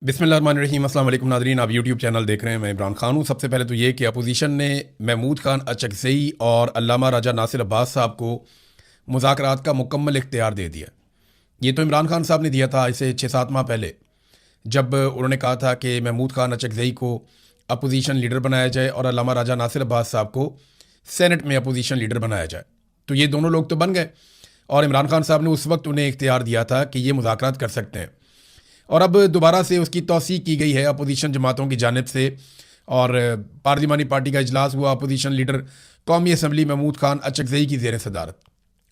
बिस्मिल्लाहिर्रहमानिर्रहीम। अस्सलाम वालेकुम नाज़रीन, आप यूट्यूब चैनल देख रहे हैं। मैं इमरान खान हूँ। सबसे पहले तो ये कि अपोजिशन ने महमूद खान अचकज़ई और अल्लामा राजा नासिर अब्बास साहब को मुज़ाकरात का मुकम्मल इख्तियार दे दिया। ये तो इमरान खान साहब ने दिया था इसे 6-7 माह पहले, जब उन्होंने कहा था कि महमूद खान अचकज़ई को अपोजिशन लीडर बनाया जाए और अल्लामा राजा नासिर अब्बास साहब को सेनेट में अपोजिशन लीडर बनाया जाए। तो ये दोनों लोग तो बन गए और इमरान खान साहब ने उस वक्त उन्हें इख्तियार दिया था कि ये मुज़ाकरात कर सकते हैं। और अब दोबारा से उसकी तौसीक़ की गई है अपोजिशन जमातों की जानिब से, और पार्लिमानी पार्टी का इजलास हुआ। अपोजिशन लीडर कौमी असम्बली महमूद खान अचकज़ई की ज़ेर सदारत,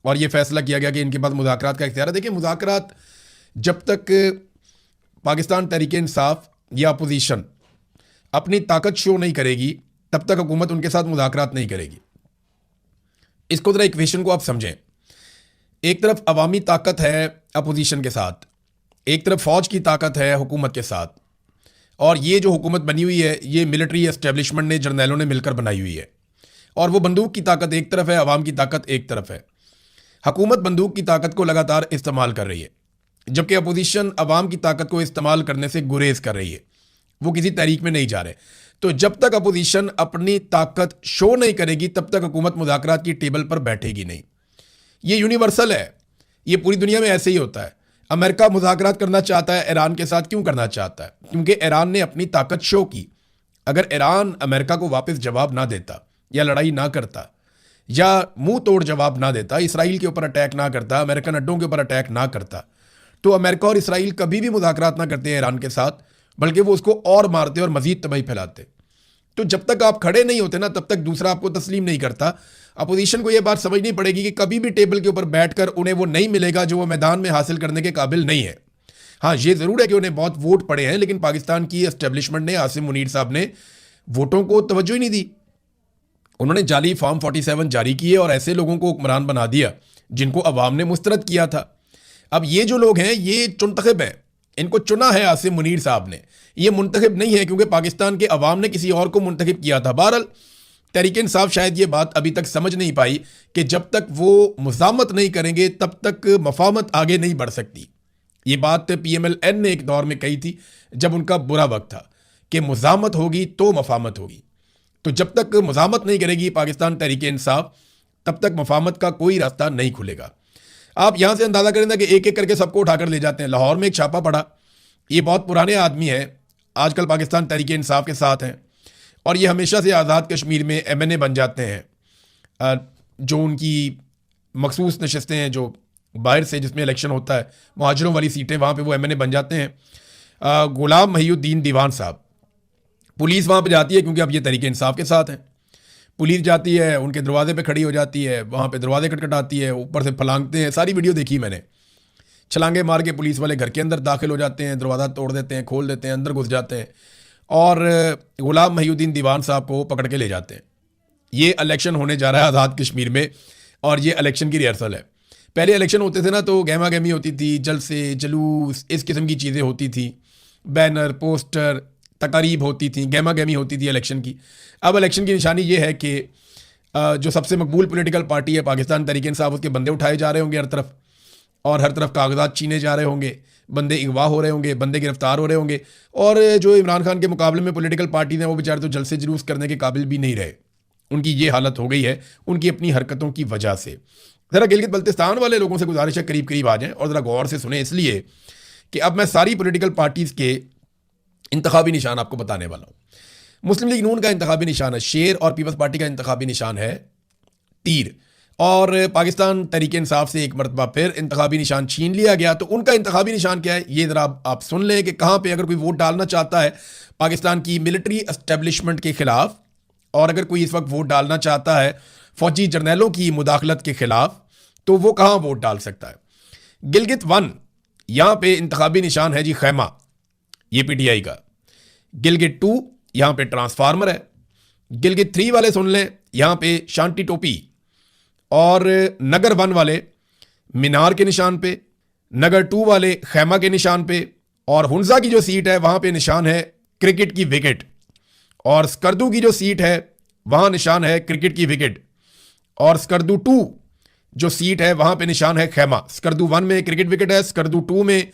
और ये फैसला किया गया कि इनके पास मुज़ाकरात का इख्तियार है। देखिए, मुज़ाकरात जब तक पाकिस्तान तहरीक इंसाफ या अपोजिशन अपनी ताकत शो नहीं करेगी, तब तक हुकूमत उनके साथ मुज़ाकरात नहीं करेगी। इसको ज़रा इक्वेशन को आप समझें। एक तरफ अवामी ताकत है अपोजिशन के साथ, एक तरफ फ़ौज की ताकत है हुकूमत के साथ, और ये जो हुकूमत बनी हुई है ये मिलिट्री एस्टेब्लिशमेंट ने, जर्नैलों ने मिलकर बनाई हुई है। और वो बंदूक की ताकत एक तरफ है, अवाम की ताकत एक तरफ है। हुकूमत बंदूक की ताकत को लगातार इस्तेमाल कर रही है, जबकि अपोजिशन अवाम की ताकत को इस्तेमाल करने से गुरेज कर रही है। वो किसी तहरीक में नहीं जा रहे। तो जब तक अपोजिशन अपनी ताकत शो नहीं करेगी, तब तक हुकूमत मुज़ाकरात की टेबल पर बैठेगी नहीं। ये यूनिवर्सल है, ये पूरी दुनिया में ऐसे ही होता है। अमेरिका मुज़ाकरात करना चाहता है ईरान के साथ, क्यों करना चाहता है? क्योंकि ईरान ने अपनी ताकत शो की। अगर ईरान अमेरिका को वापस जवाब ना देता, या लड़ाई ना करता, या मुंह तोड़ जवाब ना देता, इसराइल के ऊपर अटैक ना करता, अमेरिकन अड्डों के ऊपर अटैक ना करता, तो अमेरिका और इसराइल कभी भी मुज़ाकरात ना करते ईरान के साथ, बल्कि वो उसको और मारते और मजीद तबाही फैलाते। तो जब तक आप खड़े नहीं होते ना, तब तक दूसरा आपको तस्लीम नहीं करता। अपोजिशन को यह बात समझनी पड़ेगी कि कभी भी टेबल के ऊपर बैठकर उन्हें वो नहीं मिलेगा जो वो मैदान में हासिल करने के काबिल नहीं है। हाँ, ये ज़रूर है कि उन्हें बहुत वोट पड़े हैं, लेकिन पाकिस्तान की एस्टेब्लिशमेंट ने, आसिम मुनीर साहब ने वोटों को तवज्जो ही नहीं दी। उन्होंने जाली फॉर्म 47 जारी किए और ऐसे लोगों को हुक्मरान बना दिया जिनको अवाम ने मुस्तरद किया था। अब ये जो लोग हैं ये चुनतखब हैं, इनको चुना है आसिम मुनीर साहब ने, ये मुंतखब नहीं है क्योंकि पाकिस्तान के अवाम ने किसी और को मुंतखब किया था। बहरहाल तहरीक इंसाफ शायद ये बात अभी तक समझ नहीं पाई कि जब तक वो मुज़ामत नहीं करेंगे तब तक मफामत आगे नहीं बढ़ सकती। ये बात PMLN ने एक दौर में कही थी जब उनका बुरा वक्त था कि मुज़ामत होगी तो मफामत होगी। तो जब तक मुज़ामत नहीं करेगी पाकिस्तान तहरीक इंसाफ, तब तक मफामत का कोई रास्ता नहीं खुलेगा। आप यहाँ से अंदाज़ा करें ना कि एक एक करके सबको उठाकर ले जाते हैं। लाहौर में एक छापा पड़ा, ये बहुत पुराने आदमी हैं, आजकल पाकिस्तान तहरीक इंसाफ के साथ हैं, और ये हमेशा से आज़ाद कश्मीर में MNA बन जाते हैं। जो उनकी मखसूस नशस्तें हैं जो बाहर से, जिसमें इलेक्शन होता है, मुहाजिरों वाली सीटें, वहाँ पे वो MNA बन जाते हैं। गुलाम महिउद्दीन दीवान साहब, पुलिस वहाँ पे जाती है क्योंकि अब ये तहरीक इंसाफ के साथ हैं। पुलिस जाती है, उनके दरवाजे पे खड़ी हो जाती है, वहाँ पे दरवाजे खटखटाती है, ऊपर से फलांगते हैं। सारी वीडियो देखी मैंने। छलांगे मार के पुलिस वाले घर के अंदर दाखिल हो जाते हैं, दरवाज़ा तोड़ देते हैं, खोल देते हैं, अंदर घुस जाते हैं और गुलाम महिउद्दीन दीवान साहब को पकड़ के ले जाते हैं। ये इलेक्शन होने जा रहा है आज़ाद कश्मीर में, और ये इलेक्शन की रिहर्सल है। पहले इलेक्शन होते थे ना तो गहमा गहमी होती थी, जलसे जुलूस इस किस्म की चीज़ें होती थी, बैनर पोस्टर तकारीब होती थी, गहमा गहमी होती थी इलेक्शन की। अब इलेक्शन की निशानी ये है कि जो सबसे मकबूल पॉलिटिकल पार्टी है पाकिस्तान तहरीक इंसाफ, उसके बंदे उठाए जा रहे होंगे हर तरफ, और हर तरफ कागजात छीने जा रहे होंगे, बंदे अगवा हो रहे होंगे, बंदे गिरफ्तार हो रहे होंगे। और जो इमरान खान के मुकाबले में पॉलिटिकल पार्टी हैं वो बेचारे तो जलसे जुलूस करने के काबिल भी नहीं रहे। उनकी ये हालत हो गई है उनकी अपनी हरकतों की वजह से। ज़रा गिलगित बल्तिस्तान वाले लोगों से गुजारिश है करीब करीब आ जाएं और ज़रा गौर से सुने, इसलिए कि अब मैं सारी पॉलिटिकल पार्टीज़ के इंतखाबी निशान आपको बताने वाला हूँ। मुस्लिम लीग नून का इंतखाबी निशान है शेर, और पीपल्स पार्टी का इंतखाबी निशान है तीर। और पाकिस्तान तहरीक इंसाफ से एक मरतबा फिर इंतखाबी निशान छीन लिया गया। तो उनका इंतखाबी निशान क्या है, ये ज़रा आप सुन लें कि कहाँ पे अगर कोई वोट डालना चाहता है पाकिस्तान की मिलिट्री एस्टेब्लिशमेंट के ख़िलाफ़, और अगर कोई इस वक्त वोट डालना चाहता है फ़ौजी जर्नैलों की मुदाखलत के ख़िलाफ़, तो वो कहाँ वोट डाल सकता है। गिलगित 1 यहाँ पे इंतखाबी निशान है जी खैमा, ये PTI का। गिलगित 2 यहाँ पे ट्रांसफार्मर है। गिलगित 3 वाले सुन लें, यहाँ पे शांति टोपी। और नगर 1 वाले मीनार के निशान पे, नगर 2 वाले खैमा के निशान पे, और हुंजा की जो सीट है वहाँ पे निशान है क्रिकेट की विकेट, और स्कर्दू की जो सीट है वहाँ निशान है क्रिकेट की विकेट, और स्कर्दू 2 जो सीट है वहाँ पे निशान है खैमा। स्कर्दू 1 में क्रिकेट विकेट है, स्कर्दू 2 में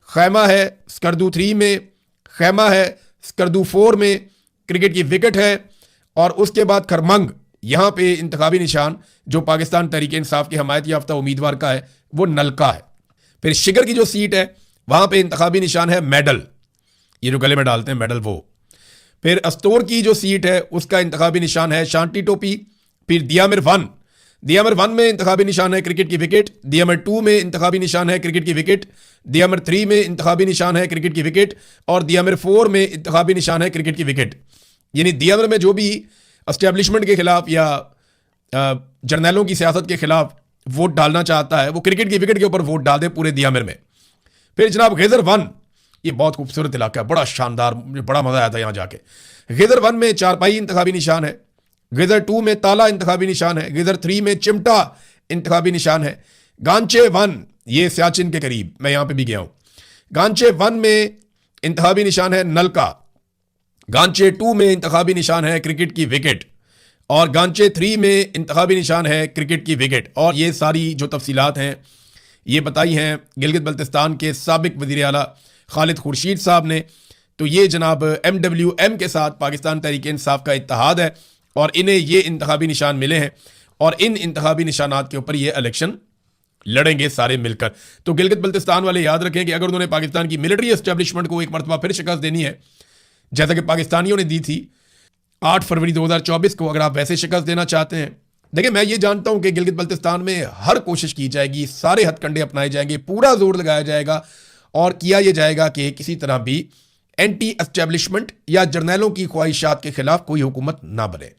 खैमा है, स्कर्दू 3 में खैमा है, स्कर्दू 4 में क्रिकेट की विकेट है, और उसके बाद खरमंग, यहां पे इंतखाबी निशान जो पाकिस्तान तहरीक इंसाफ के हमायत याफ्ता उम्मीदवार का है वो नलका है। फिर शिगर की जो सीट है वहां पे इंतखाबी निशान है मेडल, ये जो गले में डालते हैं मेडल वो। फिर अस्तोर की जो सीट है उसका इंतखाबी निशान है शांति टोपी। फिर दियामिर 1 में इंतखाबी निशान है क्रिकेट की विकेट। दियामिर 2 में इंतखाबी निशान है क्रिकेट की विकेट। दियामिर 3 में इंतखाबी निशान है क्रिकेट की विकेट। और दियामिर 4 में इंतखाबी निशान है क्रिकेट की विकेट। यानी दियामिर में जो भी एस्टेब्लिशमेंट के खिलाफ या जर्नैलों की सियासत के खिलाफ वोट डालना चाहता है वो क्रिकेट की विकेट के ऊपर वोट डाल दे पूरे दियामिर में। फिर जनाब गेजर 1, ये बहुत खूबसूरत इलाका है, बड़ा शानदार, मुझे बड़ा मजा आया था यहां जाके। गेजर 1 में चारपाई इंतखाबी निशान है। गेजर 2 में ताला इंतखाबी निशान है। गेजर 3 में चिमटा इंतखाबी निशान है। गांचे 1, ये सियाचिन के करीब, मैं यहां पे भी गया हूं। गांचे 1 में इंतखाबी निशान है नलका। गांचे 2 में इंतखाबी निशान है क्रिकेट की विकेट। और गांचे 3 में इंतखाबी निशान है क्रिकेट की विकेट। और ये सारी जो तफसीलात हैं ये बताई हैं गिलगित बल्तिस्तान के साबिक वज़ीर आला खालिद खुर्शीद साहब ने। तो ये जनाब MWM के साथ पाकिस्तान तहरीक इंसाफ का इत्तेहाद है और इन्हें ये इंतखाबी निशान मिले हैं और इन इंतखाबी निशानात के ऊपर ये इलेक्शन लड़ेंगे सारे मिलकर। तो गिलगित बल्तिस्तान वाले याद रखें कि अगर उन्होंने पाकिस्तान की मिलिट्री एस्टेब्लिशमेंट को एक मरतबा फिर शिकस्त देनी है जैसा कि पाकिस्तानियों ने दी थी 8 फरवरी 2024 को, अगर आप वैसे शिकस्त देना चाहते हैं, देखिए मैं ये जानता हूं कि गिलगित बल्तिस्तान में हर कोशिश की जाएगी, सारे हथकंडे अपनाए जाएंगे, पूरा जोर लगाया जाएगा और किया यह जाएगा कि किसी तरह भी एंटी एस्टेब्लिशमेंट या जर्नैलों की ख्वाहिशात के खिलाफ कोई हुकूमत ना बने।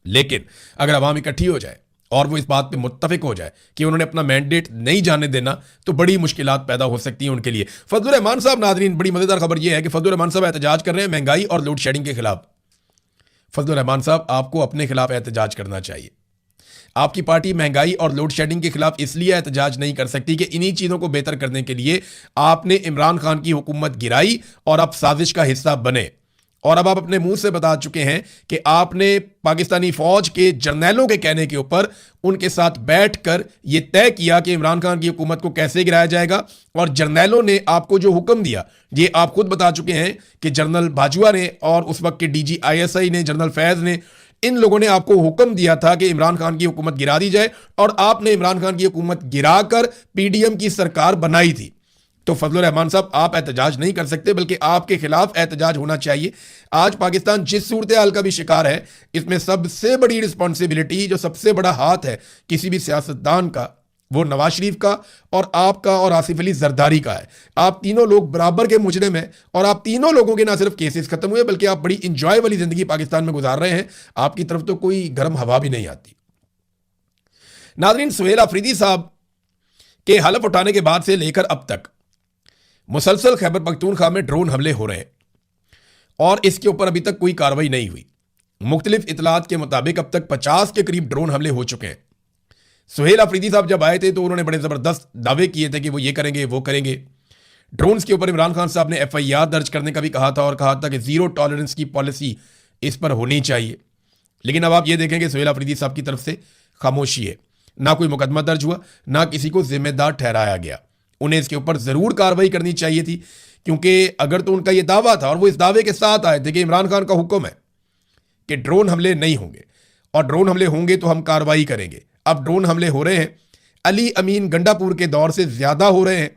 लेकिन अगर अवाम इकट्ठी हो जाए और वो इस बात पे मुत्तफिक हो जाए कि उन्होंने अपना मैंडेट नहीं जाने देना तो बड़ी मुश्किलात पैदा हो सकती हैं उनके लिए। फजलुर रहमान साहब, नाज़रीन बड़ी मजेदार खबर यह है कि फजलुर रहमान साहब एहतजाज कर रहे हैं महंगाई और लोड शेडिंग के खिलाफ। फजलुर रहमान साहब, आपको अपने खिलाफ एहतजाज करना चाहिए। आपकी पार्टी महंगाई और लोड शेडिंग के खिलाफ इसलिए एहतजाज नहीं कर सकती कि इन्हीं चीजों को बेहतर करने के लिए आपने इमरान खान की हुकूमत गिराई और अब साजिश का हिस्सा बने। और अब आप अपने मुंह से बता चुके हैं कि आपने पाकिस्तानी फौज के जर्नैलों के कहने के ऊपर उनके साथ बैठकर यह तय किया कि इमरान खान की हुकूमत को कैसे गिराया जाएगा। और जर्नैलों ने आपको जो हुक्म दिया ये आप खुद बता चुके हैं कि जनरल बाजवा ने और उस वक्त के DG ISI ने, जनरल फैज ने, इन लोगों ने आपको हुक्म दिया था कि इमरान खान की हुकूमत गिरा दी जाए और आपने इमरान खान की हुकूमत गिराकर PDM की सरकार बनाई थी। तो फजलुर रहमान साहब, आप एहतजाज नहीं कर सकते बल्कि आपके खिलाफ एहतजाज होना चाहिए। आज पाकिस्तान जिस सूरत हाल का भी शिकार है इसमें सबसे बड़ी रिस्पॉन्सिबिलिटी, जो सबसे बड़ा हाथ है किसी भी सियासतदान का, वो नवाज शरीफ का और आपका और आसिफ अली जरदारी का है। आप तीनों लोग बराबर के मुजरिम हैं और आप तीनों लोगों के ना सिर्फ केसेस खत्म हुए बल्कि आप बड़ी इंजॉय वाली जिंदगी पाकिस्तान में गुजार रहे हैं। आपकी तरफ तो कोई गर्म हवा भी नहीं आती। नाज़रीन, सुहेल अफरीदी साहब के हलफ उठाने के बाद से लेकर अब तक मुसलसल खैबर पख्तूनख्वा में ड्रोन हमले हो रहे हैं और इसके ऊपर अभी तक कोई कार्रवाई नहीं हुई। मुख्तलिफ इतलात के मुताबिक अब तक 50 के करीब ड्रोन हमले हो चुके हैं। सुहेल अफरीदी साहब जब आए थे तो उन्होंने बड़े ज़बरदस्त दावे किए थे कि वो ये करेंगे वो करेंगे। ड्रोन्स के ऊपर इमरान खान साहब ने FIR दर्ज करने का भी कहा था और कहा था कि ज़ीरो टॉलरेंस की पॉलिसी इस पर होनी चाहिए। लेकिन अब आप ये देखें कि सुहेल अफरीदी साहब की तरफ से खामोशी है, ना कोई मुकदमा दर्ज हुआ, ना किसी को जिम्मेदार ठहराया गया। उन्हें इसके ऊपर ज़रूर कार्रवाई करनी चाहिए थी, क्योंकि अगर तो उनका यह दावा था और वो इस दावे के साथ आए थे कि इमरान खान का हुक्म है कि ड्रोन हमले नहीं होंगे और ड्रोन हमले होंगे तो हम कार्रवाई करेंगे। अब ड्रोन हमले हो रहे हैं, अली अमीन गंडापुर के दौर से ज़्यादा हो रहे हैं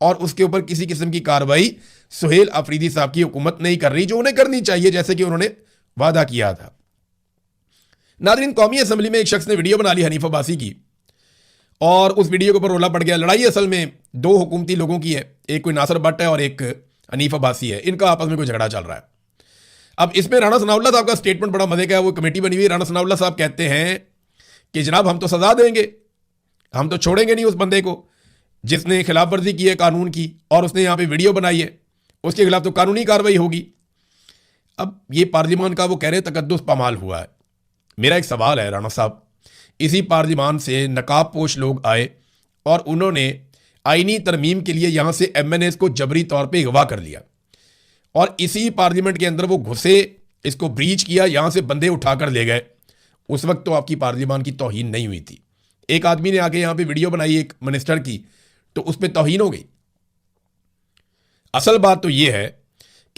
और उसके ऊपर किसी किस्म की कार्रवाई सुहेल अफरीदी साहब की हुकूमत नहीं कर रही, जो उन्हें करनी चाहिए जैसे कि उन्होंने वादा किया था। नाज़रीन, कौमी असम्बली में एक शख्स ने वीडियो बना ली हनीफ अब्बासी की और उस वीडियो के ऊपर रोला पड़ गया। लड़ाई असल में दो हुकूमती लोगों की है, एक कोई नासिर भट्ट है और एक हनीफ अब्बासी है। इनका आपस में कोई झगड़ा चल रहा है। अब इसमें राणा सनाउल्लाह साहब का स्टेटमेंट बड़ा मजे का है। वो कमेटी बनी हुई है। राणा सनाउल्लाह साहब कहते हैं कि जनाब हम तो सजा देंगे, हम तो छोड़ेंगे नहीं उस बंदे को जिसने खिलाफ वर्जी की है कानून की और उसने यहाँ पे वीडियो बनाई है, उसके खिलाफ तो कानूनी कार्रवाई होगी। अब ये पार्लियामान का वो कह रहे तकद्दुस पामाल हुआ है। मेरा एक सवाल है राणा साहब, इसी पार्लियामान से नकाबपोश लोग आए और उन्होंने आईनी तरमीम के लिए यहाँ से MNAs को जबरी तौर पे अगवा कर लिया और इसी पार्लियामेंट के अंदर वो घुसे, इसको ब्रीच किया, यहाँ से बंदे उठाकर ले गए। उस वक्त तो आपकी पार्लियामान की तौहीन नहीं हुई थी। एक आदमी ने आके यहाँ पे वीडियो बनाई एक मिनिस्टर की, तो उस पर तौहीन हो गई। असल बात तो ये है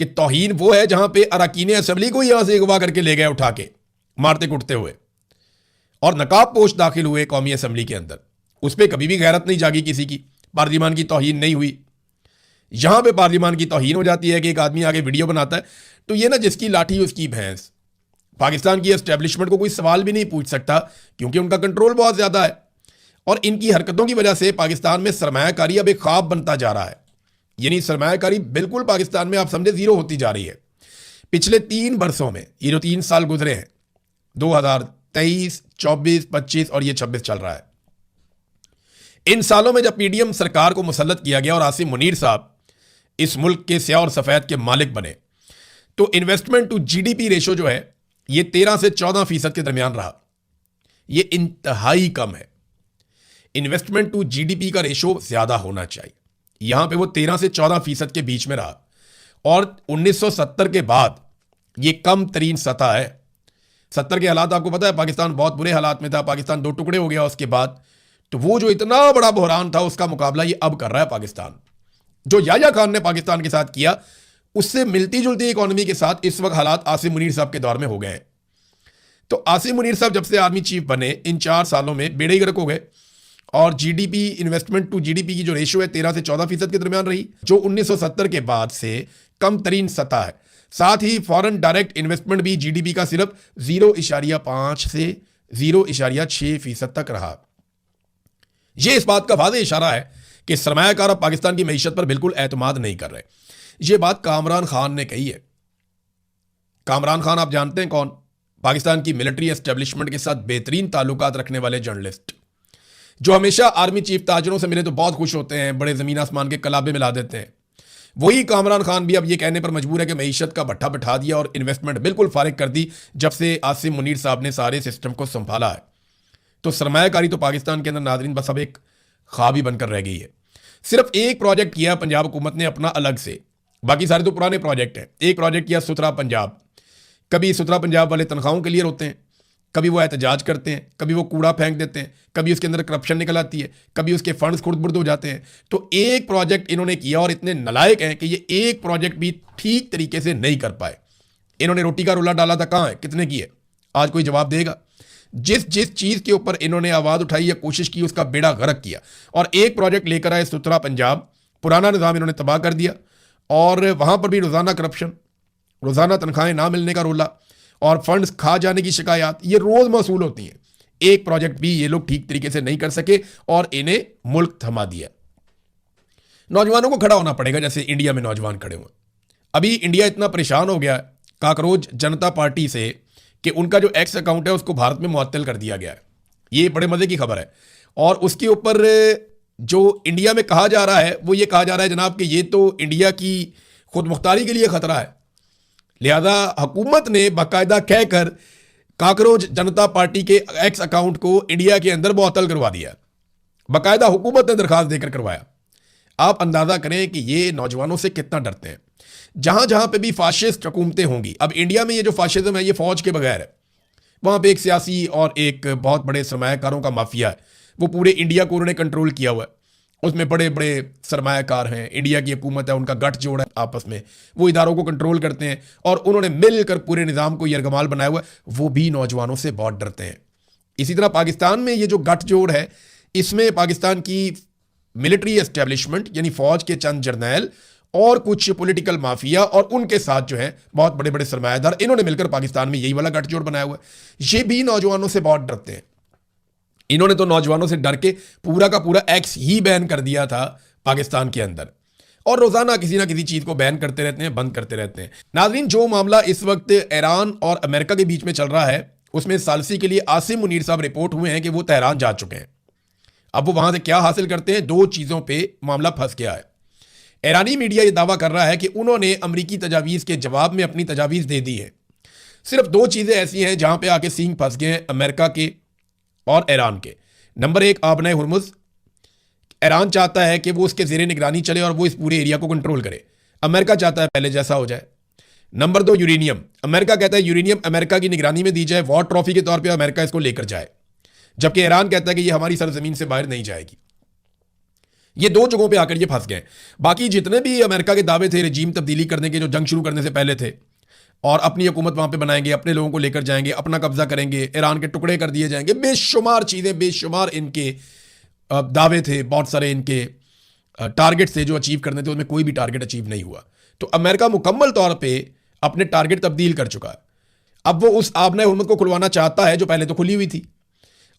कि तौहीन वो है जहां पे अरकान असेंबली को यहां से अगवा करके ले गए उठा के मारते कुटते हुए, और नकाब पोश दाखिल हुए कौमी असेंबली के अंदर। उस पर कभी भी गैरत नहीं जागी किसी की, पार्लियामान की तौहीन नहीं हुई। यहां पे पार्लियामान की तौहीन हो जाती है कि एक आदमी आगे वीडियो बनाता है, तो ये ना जिसकी लाठी उसकी भैंस। पाकिस्तान की एस्टेब्लिशमेंट को कोई सवाल भी नहीं पूछ सकता क्योंकि उनका कंट्रोल बहुत ज्यादा है, और इनकी हरकतों की वजह से पाकिस्तान में सरमायाकारी अब एक ख्वाब बनता जा रहा है। यानी सरमायाकारी बिल्कुल पाकिस्तान में आप समझे जीरो होती जा रही है। पिछले 3 बरसों में, ये जो 3 साल गुजरे हैं, 2023, 24, 25 और ये 26 चल रहा है, इन सालों में जब पीडीएम सरकार को मुसल्लत किया गया और आसिम मुनीर साहब इस मुल्क के स्याह और सफेद के मालिक बने, तो इन्वेस्टमेंट टू जीडीपी रेशो जो है ये 13 से 14% के दरमियान रहा। ये इंतहाई कम है। इन्वेस्टमेंट टू जीडीपी का रेशो ज्यादा होना चाहिए। यहां पे वो 13 से 14% के बीच में रहा, और 1970 के बाद ये कम तरीन सतह है। 70 के हालात आपको पता है, पाकिस्तान बहुत बुरे हालात में था, पाकिस्तान 2 टुकड़े हो गया उसके बाद। तो वो जो इतना बड़ा बहरान था उसका मुकाबला ये अब कर रहा है पाकिस्तान। जो याह्या खान ने पाकिस्तान के साथ किया, उससे मिलती जुलती इकोनॉमी के साथ इस वक्त हालात आसिम मुनीर साहब के दौर में हो गए हैं। तो आसिम मुनीर साहब जब से आर्मी चीफ बने, इन 4 सालों में बेड़े गर्क हो गए, और जीडीपी, इन्वेस्टमेंट टू जीडीपी की जो रेशियो है 13 से 14% के दरमियान रही, जो 1970 के बाद से कम तरीन सतह है। साथ ही फॉरेन डायरेक्ट इन्वेस्टमेंट भी जीडीपी का सिर्फ 0.5 से 0.6% तक रहा। यह इस बात का वाज़ेह इशारा है कि सरमायाकार अब पाकिस्तान की मईशत पर बिल्कुल एतमाद नहीं कर रहे। यह बात कामरान खान ने कही है। कामरान खान आप जानते हैं कौन? पाकिस्तान की मिलिट्री एस्टेब्लिशमेंट के साथ बेहतरीन ताल्लुकात रखने वाले जर्नलिस्ट, जो हमेशा आर्मी चीफ ताजरों से मिले तो बहुत खुश होते हैं, बड़े ज़मीन आसमान के कलाबे मिला देते हैं। वही कामरान खान भी अब ये कहने पर मजबूर है कि मईशत का भट्ठा बिठा दिया और इन्वेस्टमेंट बिल्कुल फारिग कर दी जब से आसिम मुनीर साहब ने सारे सिस्टम को संभाला है। तो सरमायाकारी तो पाकिस्तान के अंदर नादरीन बस अब एक ख्वाब ही बनकर रह गई है। सिर्फ एक प्रोजेक्ट किया पंजाब हुकूमत ने अपना अलग से, बाकी सारे तो पुराने प्रोजेक्ट हैं। एक प्रोजेक्ट किया सुथरा पंजाब। कभी सुथरा पंजाब वाले तनख्वाहों के लिए रोते हैं, कभी वो एहतजाज करते हैं, कभी वो कूड़ा फेंक देते हैं, कभी उसके अंदर करप्शन निकल आती है, कभी उसके फंड्स खुर्द-बुर्द हो जाते हैं। तो एक प्रोजेक्ट इन्होंने किया और इतने नालायक हैं कि ये एक प्रोजेक्ट भी ठीक तरीके से नहीं कर पाए। इन्होंने रोटी का रोला डाला था, कहाँ है, कितने की है? आज कोई जवाब देगा? जिस जिस चीज़ के ऊपर इन्होंने आवाज़ उठाई या कोशिश की उसका बेड़ा गर्क किया, और एक प्रोजेक्ट लेकर आए सुथरा पंजाब। पुराना निज़ाम इन्होंने तबाह कर दिया, और वहाँ पर भी रोज़ाना करप्शन, रोज़ाना तनख्वाहें ना मिलने का रोला और फंड्स खा जाने की शिकायत, ये रोज़ मौसूल होती हैं। एक प्रोजेक्ट भी ये लोग ठीक तरीके से नहीं कर सके और इन्हें मुल्क थमा दिया। नौजवानों को खड़ा होना पड़ेगा जैसे इंडिया में नौजवान खड़े हुए। अभी इंडिया इतना परेशान हो गया काकरोच जनता पार्टी से कि उनका जो एक्स अकाउंट है उसको भारत में मुअत्तल कर दिया गया है। ये बड़े मज़े की खबर है। और उसके ऊपर जो इंडिया में कहा जा रहा है वो ये कहा जा रहा है जनाब कि ये तो इंडिया की खुद मुख्तारी के लिए खतरा है, लिहाजा हुकूमत ने बाकायदा कहकर काकरोच जनता पार्टी के एक्स अकाउंट को इंडिया के अंदर मुअत्तल करवा दिया। बाकायदा हुकूमत ने दरखास्त देकर करवाया। आप अंदाजा करें कि ये नौजवानों से कितना डरते हैं। जहां जहां पे भी फाशिस्ट हुकूमतें होंगी, अब इंडिया में ये जो फाशिज्म है ये फौज के बगैर है। वहां पे एक सियासी और एक बहुत बड़े सरमायाकारों का माफिया है, वो पूरे इंडिया को उन्होंने कंट्रोल किया हुआ है। उसमें बड़े बड़े सरमायाकार हैं, इंडिया की हुकूमत है, उनका गठजोड़ है आपस में, वो इदारों को कंट्रोल करते हैं और उन्होंने मिलकर पूरे निज़ाम को यरगमाल बनाया हुआ है। वो भी नौजवानों से बहुत डरते हैं। इसी तरह पाकिस्तान में ये जो गठजोड़ है, इसमें पाकिस्तान की मिलिट्री एस्टेब्लिशमेंट यानी फौज के चंद जर्नैल और कुछ पॉलिटिकल माफिया और उनके साथ जो है बहुत बड़े बड़े सरमायादार, इन्होंने मिलकर पाकिस्तान में यही वाला गठजोड़ बनाया हुआ है। ये भी नौजवानों से बहुत डरते हैं। इन्होंने तो नौजवानों से डर के पूरा का पूरा एक्स ही बैन कर दिया था पाकिस्तान के अंदर, और रोजाना किसी ना किसी चीज को बैन करते रहते हैं, बंद करते रहते हैं। नाज़रीन, जो मामला इस वक्त ईरान और अमेरिका के बीच में चल रहा है, उसमें सालसी के लिए आसिम मुनीर साहब रिपोर्ट हुए हैं कि वो तेहरान जा चुके हैं। अब वो वहां से क्या हासिल करते हैं, 2 चीजों पर मामला फंस गया है। ईरानी मीडिया ये दावा कर रहा है कि उन्होंने अमरीकी तजावीज़ के जवाब में अपनी तजावीज़ दे दी है। सिर्फ 2 चीज़ें ऐसी हैं जहां पे आके सींग फंस गए हैं अमेरिका के और ईरान के। Number 1, आबना Hormuz. ईरान चाहता है कि वो उसके ज़ेरे निगरानी चले और वो इस पूरे एरिया को कंट्रोल करे। अमेरिका चाहता है पहले जैसा हो जाए। Number 2, uranium. अमेरिका कहता है यूरेनियम अमेरिका की निगरानी में दी जाए, वॉर ट्रॉफी के तौर पर अमेरिका इसको लेकर जाए, जबकि ईरान कहता है कि ये हमारी सरजमीन से बाहर नहीं जाएगी। ये दो जगहों पे आकर ये फंस गए। बाकी जितने भी अमेरिका के दावे थे रजीम तब्दीली करने के, जो जंग शुरू करने से पहले थे, और अपनी हुकूमत वहां पे बनाएंगे, अपने लोगों को लेकर जाएंगे, अपना कब्जा करेंगे, ईरान के टुकड़े कर दिए जाएंगे, बेशुमार चीज़ें, बेशुमार इनके दावे थे, बहुत सारे इनके टारगेट थे जो अचीव करने थे, उसमें कोई भी टारगेट अचीव नहीं हुआ। तो अमेरिका मुकम्मल तौर पे अपने टारगेट तब्दील कर चुका है। अब वो उस आबना हुर्मत को खुलवाना चाहता है जो पहले तो खुली हुई थी,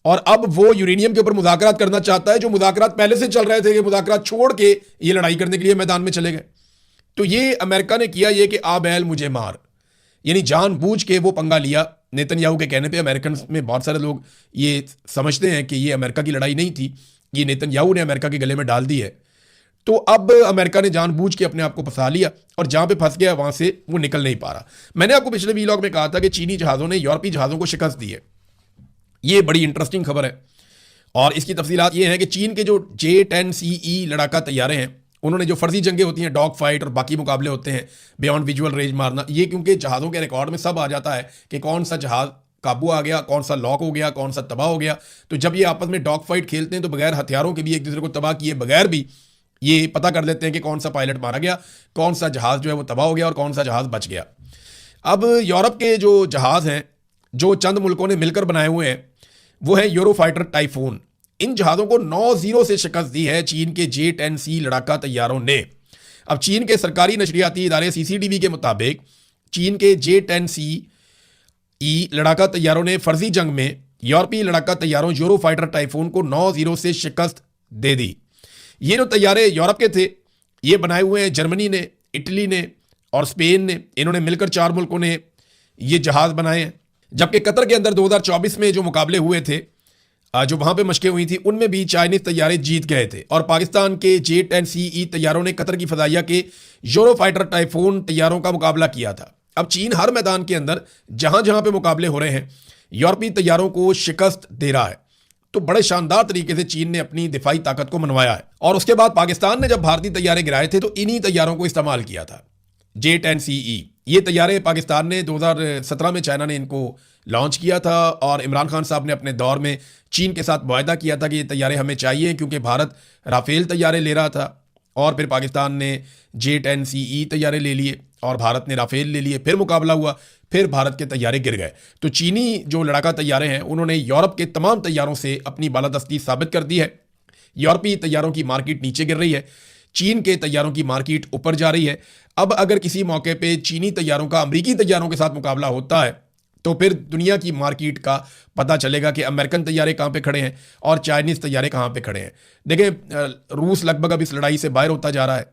और अब वो यूरेनियम के ऊपर मुज़ाकरात करना चाहता है, जो मुज़ाकरात पहले से चल रहे थे, कि मुज़ाकरात छोड़ के ये लड़ाई करने के लिए मैदान में चले गए। तो ये अमेरिका ने किया ये कि आ बैल मुझे मार, यानी जानबूझ के वो पंगा लिया नेतन्याहू के कहने पे। अमेरिकन में बहुत सारे लोग ये समझते हैं कि ये अमेरिका की लड़ाई नहीं थी, ये नेतन्याहू ने अमेरिका के गले में डाल दी है। तो अब अमेरिका ने जानबूझ के अपने आप को फंसा लिया, और जहां पे फंस गया वहां से वो निकल नहीं पा रहा। मैंने आपको पिछले वीलॉग में कहा था कि चीनी जहाज़ों ने यूरोपीय जहाज़ों को शिकस्त दी है। ये बड़ी इंटरेस्टिंग खबर है, और इसकी तफसीलात ये हैं कि चीन के जो J-10CE लड़ाका तैयारे हैं, उन्होंने जो फर्जी जंगें होती हैं, डॉग फाइट और बाकी मुकाबले होते हैं बियॉन्ड विजुअल रेंज मारना, ये क्योंकि जहाज़ों के रिकॉर्ड में सब आ जाता है कि कौन सा जहाज़ काबू आ गया, कौन सा लॉक हो गया, कौन सा तबाह हो गया। तो जब ये आपस में डॉग फाइट खेलते हैं तो बगैर हथियारों के भी, एक दूसरे को तबाह किए बगैर भी, ये पता कर लेते हैं कि कौन सा पायलट मारा गया, कौन सा जहाज़ जो है वो तबाह हो गया और कौन सा जहाज़ बच गया। अब यूरोप के जो जहाज़ हैं, जो चंद मुल्कों ने मिलकर बनाए हुए हैं, वो है यूरोफाइटर टाइफून। इन जहाज़ों को 9-0 से शिकस्त दी है चीन के J-10C लड़ाका तैयारों ने। अब चीन के सरकारी नशरियाती इदारे CCTV के मुताबिक चीन के J-10CE लड़ाका तैयारों ने फर्जी जंग में यूरोपीय लड़ाका तैयारों यूरोफाइटर टाइफून को 9-0 से शिकस्त दे दी। ये जो तैयारे यूरोप के थे, ये बनाए हुए हैं जर्मनी ने, इटली ने और स्पेन ने। इन्होंने मिलकर 4 मुल्कों ने ये जहाज़ बनाए हैं। जबकि कतर के अंदर 2024 में जो मुकाबले हुए थे, जो वहां पे मशकें हुई थी, उनमें भी चाइनीज तैयारे जीत गए थे, और पाकिस्तान के J-10CE तैयारों ने कतर की फजाइया के यूरोफाइटर टाइफून तैयारों का मुकाबला किया था। अब चीन हर मैदान के अंदर जहां जहां पे मुकाबले हो रहे हैं, यूरोपीय तैयारों को शिकस्त दे रहा है। तो बड़े शानदार तरीके से चीन ने अपनी दिफाई ताकत को मनवाया है। और उसके बाद पाकिस्तान ने जब भारतीय तैयारे गिराए थे तो इन्हीं तैयारों को इस्तेमाल किया था, J-10CE। ये तैयारे पाकिस्तान ने 2017 में, चाइना ने इनको लॉन्च किया था, और इमरान खान साहब ने अपने दौर में चीन के साथ मुआहदा किया था कि ये तैयारे हमें चाहिए, क्योंकि भारत राफेल तैयारे ले रहा था, और फिर पाकिस्तान ने J-10CE तैयारे ले लिए और भारत ने राफेल ले लिए। फिर मुकाबला हुआ, फिर भारत के तैयारे गिर गए। तो चीनी जो लड़ाका तैयारे हैं, उन्होंने यूरोप के तमाम तैयारों से अपनी बालादस्ती साबित कर दी है। यूरोपीय तैयारों की मार्केट नीचे गिर रही है, चीन के तैयारों की मार्केट ऊपर जा रही है। अब अगर किसी मौके पे चीनी तैयारों का अमेरिकी तैयारों के साथ मुकाबला होता है, तो फिर दुनिया की मार्केट का पता चलेगा कि अमेरिकन तैयारे कहाँ पे खड़े हैं और चाइनीज़ तैयारे कहाँ पे खड़े हैं। देखिए, रूस लगभग अब इस लड़ाई से बाहर होता जा रहा है।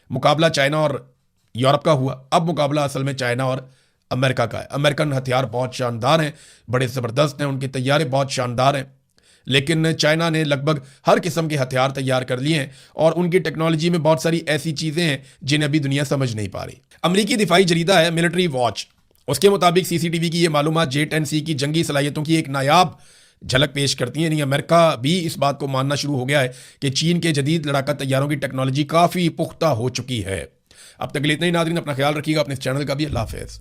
मुकाबला चाइना और यूरोप का हुआ, अब मुकाबला असल में चाइना और अमेरिका का है। अमेरिकन हथियार बहुत शानदार हैं, बड़े ज़बरदस्त हैं, उनके तैयारे बहुत शानदार हैं, लेकिन चाइना ने लगभग हर किस्म के हथियार तैयार कर लिए हैं, और उनकी टेक्नोलॉजी में बहुत सारी ऐसी चीज़ें हैं जिन्हें अभी दुनिया समझ नहीं पा रही। अमेरिकी दिफाई जरीदा है मिलिट्री वॉच, उसके मुताबिक CCTV की ये मालूमात J-10C की जंगी सलाहियतों की एक नायाब झलक पेश करती है। नहीं, अमेरिका भी इस बात को मानना शुरू हो गया है कि चीन के जदीद लड़ाका तैयारों की टेक्नोलॉजी काफ़ी पुख्ता हो चुकी है। अब तक के लिए इतना ही नाज़रीन, अपना ख्याल रखिएगा, अपने इस चैनल का भी। अल्लाह हाफ़िज़।